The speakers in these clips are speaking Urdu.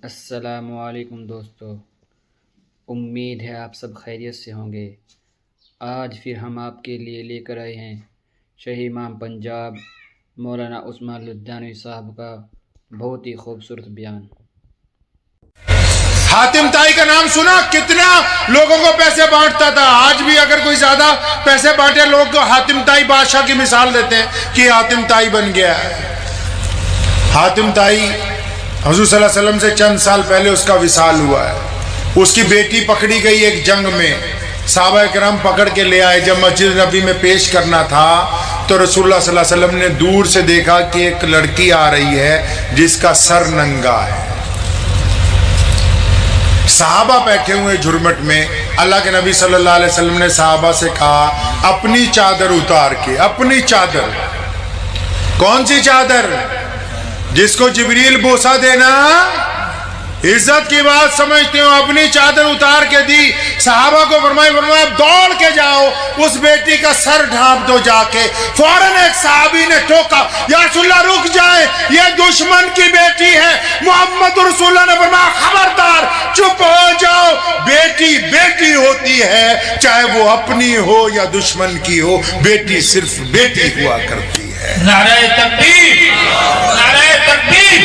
السلام علیکم دوستو، امید ہے آپ سب خیریت سے ہوں گے۔ آج پھر ہم آپ کے لیے لے کر آئے ہیں شاہی امام پنجاب مولانا عثمان لدھیانوی صاحب کا بہت ہی خوبصورت بیان۔ حاتم تائی کا نام سنا؟ کتنا لوگوں کو پیسے بانٹتا تھا۔ آج بھی اگر کوئی زیادہ پیسے بانٹے لوگ کو حاتم تائی بادشاہ کی مثال دیتے ہیں کہ حاتم تائی بن گیا ہے۔ حاتم تائی حضور صلی اللہ علیہ وسلم سے چند سال پہلے اس کا وصال ہوا ہے۔ اس کی بیٹی پکڑی گئی ایک جنگ میں، صحابہ کرام پکڑ کے لے آئے۔ جب مسجد نبی میں پیش کرنا تھا تو رسول اللہ صلی اللہ علیہ وسلم نے دور سے دیکھا کہ ایک لڑکی آ رہی ہے جس کا سر ننگا ہے۔ صحابہ بیٹھے ہوئے جھرمٹ میں، اللہ کے نبی صلی اللہ علیہ وسلم نے صحابہ سے کہا اپنی چادر اتار کے، اپنی چادر۔ کون سی چادر؟ جس کو جبریل بوسہ دینا عزت کی بات سمجھتے ہو، اپنی چادر اتار کے دی۔ صحابہ کو فرمایا دوڑ کے جاؤ اس بیٹی کا سر ڈھانپ دو جا کے۔ فوراً ایک صحابی نے ٹوکا، یا رسول اللہ رک جائیں، یہ دشمن کی بیٹی ہے۔ محمد رسول اللہ نے فرمایا خبردار، چپ ہو جاؤ، بیٹی بیٹی ہوتی ہے، چاہے وہ اپنی ہو یا دشمن کی ہو، بیٹی صرف بیٹی ہوا کرتی ہے۔ نعرہ تکبیر، نعرہ تکبیر۔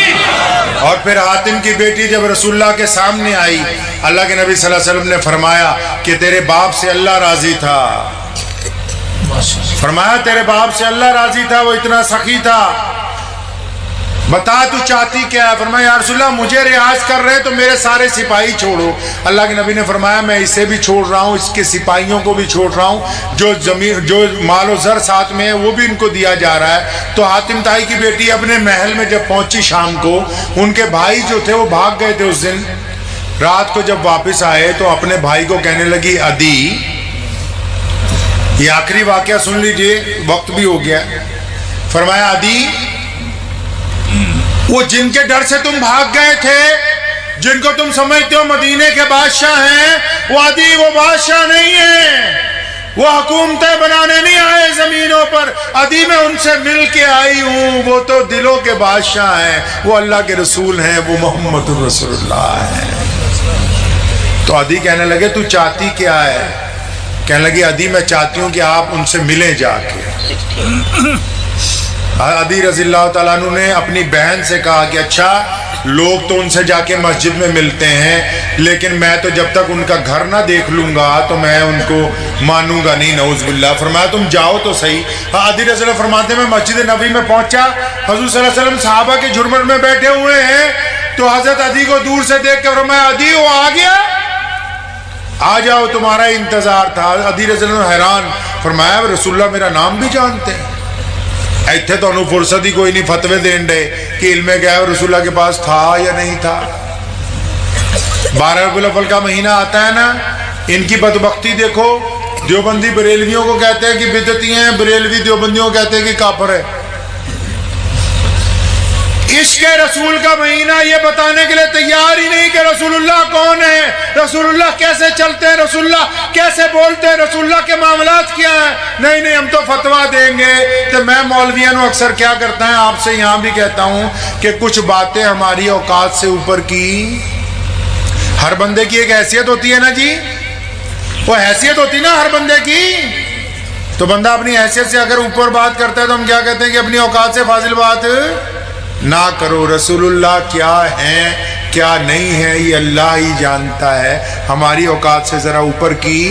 اور پھر حاتم کی بیٹی جب رسول اللہ کے سامنے آئی، اللہ کے نبی صلی اللہ علیہ وسلم نے فرمایا کہ تیرے باپ سے اللہ راضی تھا۔ فرمایا تیرے باپ سے اللہ راضی تھا، وہ اتنا سخی تھا، بتا تو چاہتی کیا ہے؟ فرمایا یا رسول اللہ مجھے ریاض کر رہے تو میرے سارے سپاہی چھوڑو۔ اللہ کے نبی نے فرمایا میں اسے بھی چھوڑ رہا ہوں، اس کے سپاہیوں کو بھی چھوڑ رہا ہوں، جو مال و زر ساتھ میں ہے وہ بھی ان کو دیا جا رہا ہے۔ تو حاتم تائی کی بیٹی اپنے محل میں جب پہنچی شام کو، ان کے بھائی جو تھے وہ بھاگ گئے تھے اس دن رات کو، جب واپس آئے تو اپنے بھائی کو کہنے لگی عدی، یہ آخری واقعہ سن لیجئے، وقت بھی ہو گیا۔ فرمایا عدی، وہ جن کے ڈر سے تم بھاگ گئے تھے، جن کو تم سمجھتے ہو مدینے کے بادشاہ ہیں، وہ عدی وہ بادشاہ نہیں ہیں، وہ حکومتیں بنانے نہیں آئے زمینوں پر۔ عدی میں ان سے مل کے آئی ہوں، وہ تو دلوں کے بادشاہ ہیں، وہ اللہ کے رسول ہیں، وہ محمد رسول اللہ ہیں۔ تو عدی کہنے لگے تو چاہتی کیا ہے؟ کہنے لگی عدی میں چاہتی ہوں کہ آپ ان سے ملیں جا کے۔ عدی رضی اللہ تعالیٰ عنہ نے اپنی بہن سے کہا کہ اچھا لوگ تو ان سے جا کے مسجد میں ملتے ہیں، لیکن میں تو جب تک ان کا گھر نہ دیکھ لوں گا تو میں ان کو مانوں گا نہیں، نعوذ باللہ۔ فرمایا تم جاؤ تو صحیح۔ عدی رضی اللہ فرماتے ہیں میں مسجد نبی میں پہنچا، حضور صلی اللہ علیہ وسلم صحابہ کے جھرمٹ میں بیٹھے ہوئے ہیں، تو حضرت عدی کو دور سے دیکھ کے فرمایا عدی وہ آ گیا، آ جاؤ تمہارا انتظار تھا۔ عدی رضی اللہ حیران، فرمایا رسول اللہ میرا نام بھی جانتے ہیں؟ ایتھے تو انہوں فرصت ہی کوئی نہیں فتوے دین دے کہ علم غیب رسول اللہ کے پاس تھا یا نہیں تھا۔ 12 ربیع الاول کا مہینہ آتا ہے نا، ان کی بدبختی دیکھو، دیوبندی بریلویوں کو کہتے ہیں کہ بدعتی ہیں، بریلوی دیوبندیوں کو کہتے ہیں کہ کافر ہے۔ عشق رسول کا مہینہ یہ بتانے کے لیے تیار ہی نہیں کہ رسول اللہ کون ہے، رسول اللہ کیسے چلتے ہیں، رسول اللہ کیسے بولتے ہیں، رسول اللہ کے معاملات کیا ہیں۔ نہیں ہم تو فتویٰ دیں گے۔ تو میں مولویوں اکثر کیا کرتا ہے، آپ سے یہاں بھی کہتا ہوں کہ کچھ باتیں ہماری اوقات سے اوپر کی، ہر بندے کی ایک حیثیت ہوتی ہے نا جی، وہ حیثیت ہوتی نا ہر بندے کی، تو بندہ اپنی حیثیت سے اگر اوپر بات کرتا ہے تو ہم کیا کہتے ہیں کہ اپنی اوقات سے فاضل بات نہ کرو۔ رسول اللہ کیا ہیں کیا نہیں ہے یہ اللہ ہی جانتا ہے، ہماری اوقات سے ذرا اوپر کی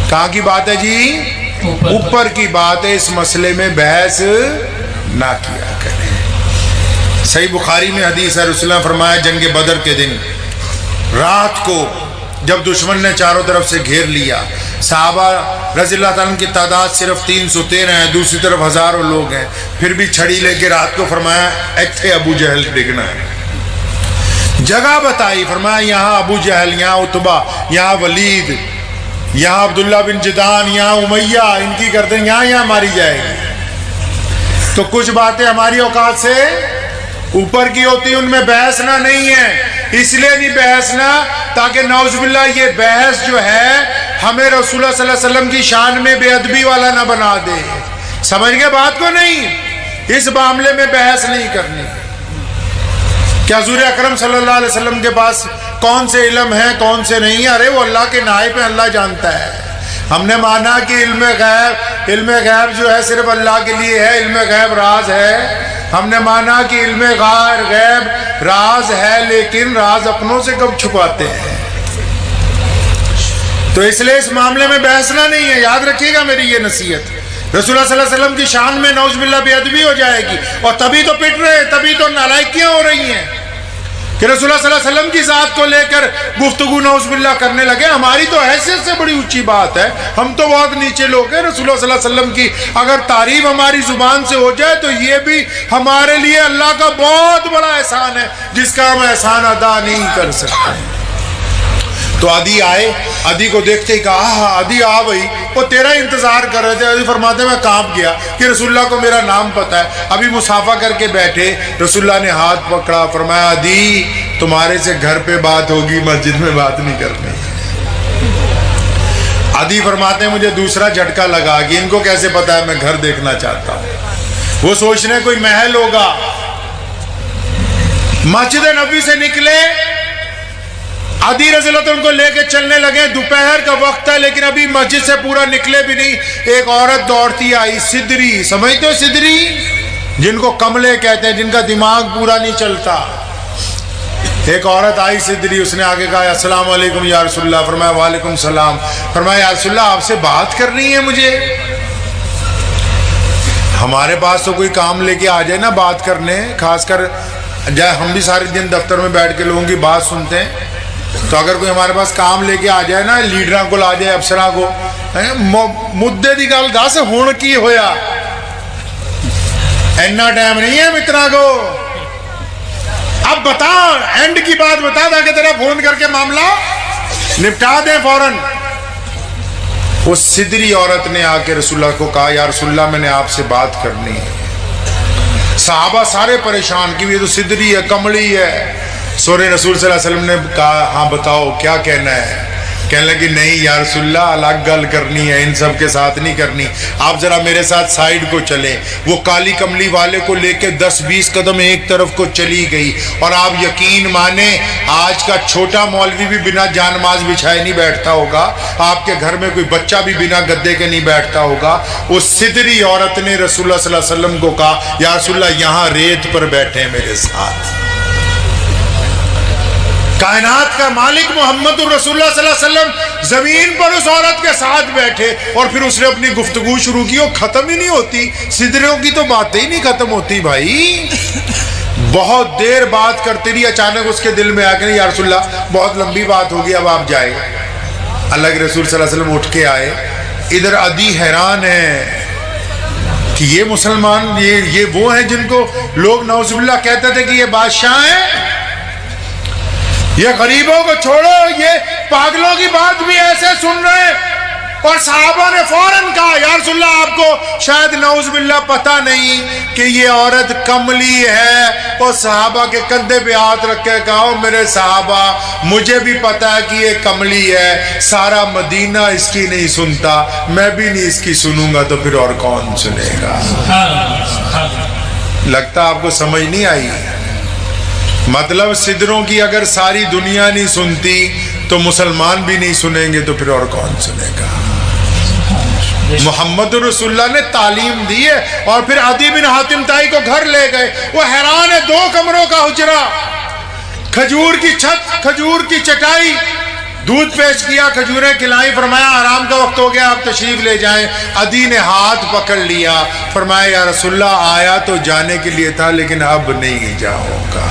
کہاں کی بات ہے جی، اوپر کی بات ہے، اس مسئلے میں بحث نہ کیا کریں۔ صحیح بخاری میں حدیث ہے، رسول اللہ نے فرمایا جنگ بدر کے دن رات کو جب دشمن نے چاروں طرف سے گھیر لیا، صحابہ رضی اللہ تعالیٰ کی تعداد صرف 313 ہے، دوسری طرف ہزاروں لوگ ہیں، پھر بھی چھڑی لے کے رات کو فرمایا ایتھے ابو جہل ڈگنا ہے۔ جگہ بتائی، فرمایا یہاں ابو جہل، یہاں عتبہ، یہاں ولید، یہاں عبداللہ بن جدان، یہاں امیہ، ان کی گردن یہاں ماری جائے گی۔ تو کچھ باتیں ہماری اوقات سے اوپر کی ہوتی، ان میں بحثنا نہیں ہے۔ اس لیے نہیں بحثنا تاکہ نعوذ باللہ یہ بحث جو ہے ہمیں رسول اللہ صلی اللہ علیہ وسلم کی شان میں بے ادبی والا نہ بنا دے۔ سمجھ گئے بات کو؟ نہیں، اس معاملے میں بحث نہیں کرنی۔ کہ حضور اکرم صلی اللہ علیہ وسلم کے پاس کون سے علم ہیں کون سے نہیں؟ ارے وہ اللہ کے نائب ہیں، اللہ جانتا ہے۔ ہم نے مانا کہ علم غیب جو ہے صرف اللہ کے لیے ہے، علم غیب راز ہے۔ ہم نے مانا کہ علم غیب راز ہے، لیکن راز اپنوں سے کب چھپاتے ہیں؟ تو اس لیے اس معاملے میں بحثنا نہیں ہے، یاد رکھیے گا میری یہ نصیحت۔ رسول اللہ صلی اللہ علیہ وسلم کی شان میں نعوذ باللہ بے ادبی ہو جائے گی، اور تبھی تو پٹ رہے ہیں، تبھی تو نالائکیاں ہو رہی ہیں کہ رسول اللہ صلی اللہ علیہ وسلم کی ذات کو لے کر گفتگو نعوذ باللہ کرنے لگے۔ ہماری تو حیثیت سے بڑی اونچی بات ہے، ہم تو بہت نیچے لوگ ہیں۔ رسول اللہ صلی اللہ علیہ وسلم کی اگر تعریف ہماری زبان سے ہو جائے تو یہ بھی ہمارے لیے اللہ کا بہت بڑا احسان ہے، جس کا ہم احسان ادا نہیں کر سکتے۔ تو عدی آئے، عدی کو دیکھتے ہی کہا ہاں عدی آ بھائی، وہ تیرا انتظار کر رہے تھے۔ عدی فرماتے میں کانپ گیا کہ رسول اللہ کو میرا نام پتہ ہے۔ ابھی مصافحہ کر کے بیٹھے، رسول اللہ نے ہاتھ پکڑا، فرمایا عدی تمہارے سے گھر پہ بات ہوگی، مسجد میں بات نہیں کرنی۔ عدی فرماتے ہیں مجھے دوسرا جھٹکا لگا کہ ان کو کیسے پتا ہے میں گھر دیکھنا چاہتا ہوں۔ وہ سوچ رہے کوئی محل ہوگا۔ مسجد نبوی سے نکلے، عدی رضی اللہ عنہ کو لے کے چلنے لگے۔ دوپہر کا وقت ہے لیکن ابھی مسجد سے پورا نکلے بھی نہیں، ایک عورت دوڑتی آئی، سدری، سمجھتے ہو سدری؟ جن کو کملے کہتے ہیں، جن کا دماغ پورا نہیں چلتا۔ ایک عورت آئی سدری، اس نے آگے کہا السلام علیکم یا رسول اللہ۔ فرمایا وعلیکم السلام۔ فرمایا یا رسول اللہ آپ سے بات کرنی ہے مجھے۔ ہمارے پاس تو کوئی کام لے کے آ جائے نا بات کرنے، خاص کر جائے ہم بھی سارے دن دفتر میں بیٹھ کے لوگوں کی بات سنتے ہیں، تو اگر کوئی ہمارے پاس کام لے کے آ جائے نا، لیڈراں کو لا جائے، افسراں کو، مدے دی گل دس ہن کی ہویا، اینا ٹائم نہیں ہے مترا کو، اب بتا اینڈ کی بات بتا تاکہ تیرا فون کر کے معاملہ نپٹا دیں فوراً۔ اس سدری عورت نے آ کے رسول اللہ کو کہا یا رسول اللہ میں نے آپ سے بات کرنی ہے۔ صحابہ سارے پریشان کہ یہ تو سدری ہے، کملی ہے۔ سورہ رسول صلی اللہ علیہ وسلم نے کہا ہاں بتاؤ کیا کہنا ہے؟ کہنے لگی نہیں یا رسول اللہ الگ گل کرنی ہے، ان سب کے ساتھ نہیں کرنی، آپ ذرا میرے ساتھ سائیڈ کو چلیں۔ وہ کالی کملی والے کو لے کے 10-20 قدم ایک طرف کو چلی گئی، اور آپ یقین مانیں آج کا چھوٹا مولوی بھی بنا جانماز بچھائے نہیں بیٹھتا ہوگا، آپ کے گھر میں کوئی بچہ بھی بنا گدے کے نہیں بیٹھتا ہوگا۔ اس سدری عورت نے رسول اللہ صلی اللہ علیہ وسلم کو کہا یا رسول اللہ یہاں ریت پر بیٹھے میرے ساتھ۔ کائنات کا مالک محمد الرسول اللہ صلی اللہ علیہ وسلم زمین پر اس عورت کے ساتھ بیٹھے، اور پھر اس نے اپنی گفتگو شروع کی، وہ ختم ہی نہیں ہوتی۔ سدریوں کی تو باتیں ہی نہیں ختم ہوتی بھائی، بہت دیر بات کرتے رہی، اچانک اس کے دل میں آ کے یا رسول اللہ بہت لمبی بات ہوگی اب آپ جائے۔ اللہ کے رسول صلی اللہ علیہ وسلم اٹھ کے آئے۔ ادھر عدی حیران ہے کہ یہ مسلمان یہ وہ ہیں جن کو لوگ نعوذ باللہ کہتے تھے کہ یہ بادشاہ ہیں، یہ غریبوں کو چھوڑو، یہ پاگلوں کی بات بھی ایسے سن رہے ہیں۔ اور صحابہ نے فوراً کہا یا رسول اللہ آپ کو شاید نعوذ باللہ پتہ نہیں کہ یہ عورت کملی ہے، اور صحابہ کے کندھے پہ ہاتھ رکھ کے کہا میرے صحابہ مجھے بھی پتہ ہے کہ یہ کملی ہے، سارا مدینہ اس کی نہیں سنتا، میں بھی نہیں اس کی سنوں گا تو پھر اور کون سنے گا؟ لگتا آپ کو سمجھ نہیں آئی؟ مطلب سدروں کی اگر ساری دنیا نہیں سنتی تو مسلمان بھی نہیں سنیں گے تو پھر اور کون سنے گا؟ محمد رسول اللہ نے تعلیم دی ہے۔ اور پھر عدی بن حاتم طائی کو گھر لے گئے، وہ حیران ہے، 2 کمروں کا حجرہ، کھجور کی چھت، کھجور کی چٹائی، دودھ پیش کیا، کھجوریں کھلائیں، فرمایا آرام کا وقت ہو گیا آپ تشریف لے جائیں۔ عدی نے ہاتھ پکڑ لیا، فرمایا یا رسول اللہ آیا تو جانے کے لیے تھا لیکن اب نہیں جاؤں گا۔